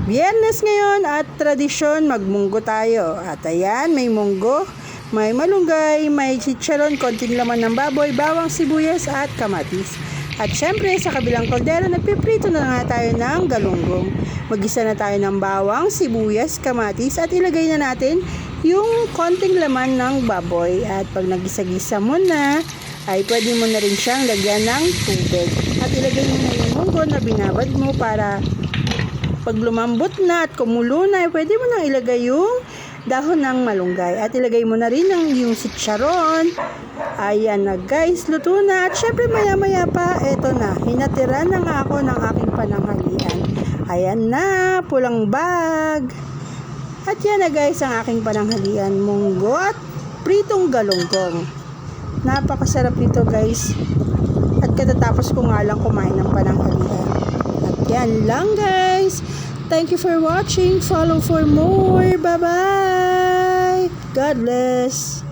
Biyernes ngayon at tradisyon magmunggo tayo. At ayan, may munggo, may malunggay, may chicharon, konting laman ng baboy, bawang, sibuyas at kamatis. At syempre sa kabilang kaldero nagpiprito na nga tayo ng galunggong. Magisa na tayo ng bawang, sibuyas, kamatis at ilagay na natin yung konting laman ng baboy. At pag nagisa-gisa mo na, ay pwede mo na rin siyang lagyan ng tubig. At ilagay mo na yung munggo na binabad mo para pag lumambot na at kumulo na, pwede mo nang ilagay yung dahon ng malunggay. At ilagay mo na rin yung chicharon. Ayan na guys, luto na. At syempre maya maya pa, eto na. Hinatira na nga ako ng aking pananghalian. Ayan na, pulang bag. At yan na guys ang aking pananghalian. Munggo at pritong galunggong. Napakasarap nito guys. At katatapos ko nga lang kumain ng pananghalian. At yan lang guys. Thank you for watching. Follow for more. Bye bye. God bless.